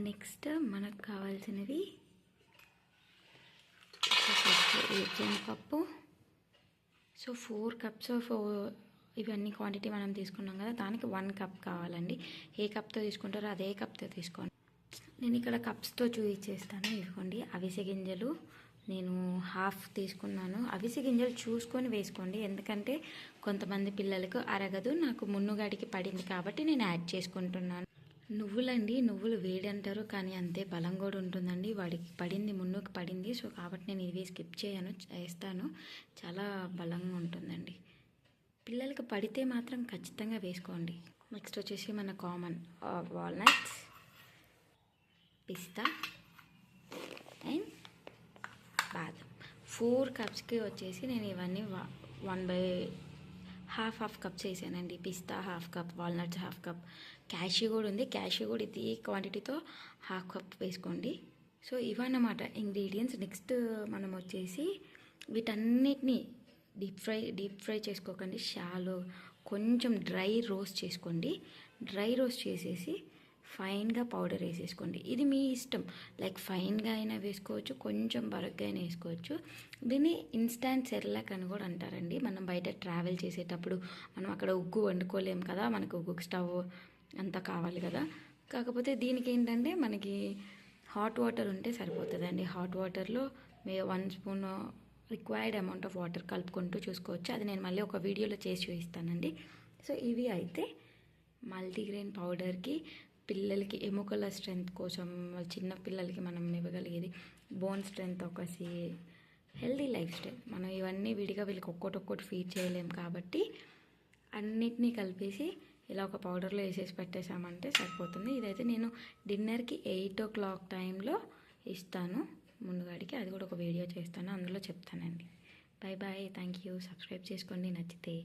Next మనకు కావాల్సినవి శనగపప్పు. సో 4 కప్స్ ఆఫ్ ఇవన్నీ క్వాంటిటీ మనం తీసుకున్నాం కదా, దానికి 1 కప్ కావాలండి. ఏ కప్తో తీసుకుంటారో అదే కప్తో తీసుకోండి. నేను ఇక్కడ కప్స్తో చూపించేస్తాను. ఇవ్వండి, అవిసె గింజలు నేను హాఫ్ తీసుకున్నాను. అవిసె గింజలు చూసుకొని వేసుకోండి, ఎందుకంటే కొంతమంది పిల్లలకు అరగదు. నాకు మున్నుగాడికి పడింది కాబట్టి నేను యాడ్ చేసుకుంటున్నాను. నువ్వులండి, నువ్వులు వేడి అంటారు కానీ అంతే బలం కూడా ఉంటుందండి. వాడికి పడింది, మున్నుకి పడింది. సో కాబట్టి నేను ఇవి స్కిప్ చేస్తాను. చాలా బలంగా ఉంటుందండి. పిల్లలకి పడితే మాత్రం ఖచ్చితంగా వేసుకోండి. నెక్స్ట్ వచ్చేసి మన కామన్ వాల్నట్స్, పిస్తా అండ్ బాదం. 4 కప్స్కి వచ్చేసి నేను ఇవన్నీ 1/2 కప్స్ వేసానండి. పిస్తా 1/2 కప్, వాల్నట్స్ 1/2 కప్, క్యాష్యూ కూడా ఉంది. క్యాష్యూ కూడా ఇది క్వాంటిటీతో 1/2 కప్ వేసుకోండి. సో ఇవన్నమాట ఇంగ్రీడియంట్స్. నెక్స్ట్ మనం వచ్చేసి వీటన్నిటిని డీప్ ఫ్రై చేసుకోకండి. షాలో కొంచెం డ్రై రోస్ట్ చేసుకోండి. డ్రై రోస్ట్ చేసేసి ఫైన్గా పౌడర్ వేసేసుకోండి. ఇది మీ ఇష్టం, లైక్ ఫైన్గా అయినా వేసుకోవచ్చు, కొంచెం బరగ్గా అయినా వేసుకోవచ్చు. దీన్ని ఇన్స్టాంట్ సెర్లాక్ అని కూడా అంటారండి. మనం బయట ట్రావెల్ చేసేటప్పుడు మనం అక్కడ ఉగ్గు వండుకోలేము కదా, మనకు ఉగ్గు స్టవ్ అంతా కావాలి కదా. కాకపోతే దీనికి ఏంటంటే మనకి హాట్ వాటర్ ఉంటే సరిపోతుందండి. హాట్ వాటర్లో 1 spoon required amount of water కలుపుకుంటూ చూసుకోవచ్చు. అది నేను మళ్ళీ ఒక వీడియోలో చేసి చూపిస్తానండి. సో ఇవి అయితే మల్టీగ్రెయిన్ పౌడర్కి పిల్లలకి ఎముకల స్ట్రెంగ్త్ కోసం, చిన్న పిల్లలకి మనం ఇవ్వగలిగేది బోన్ స్ట్రెంగ్త్, ఒకసి హెల్దీ లైఫ్ స్టైల్. మనం ఇవన్నీ విడిగా వీళ్ళకి ఒక్కొక్కటి ఫీడ్ చేయలేము కాబట్టి అన్నిటినీ కలిపేసి ఇలా ఒక పౌడర్లో వేసేసి పెట్టేసామంటే సరిపోతుంది. ఇదైతే నేను డిన్నర్కి 8 o'clock టైంలో ఇస్తాను ముందుగాడికి. అది కూడా ఒక వీడియో చేస్తాను, అందులో చెప్తానండి. Bye bye, thank you. Subscribe చేసుకోండి నచ్చితే.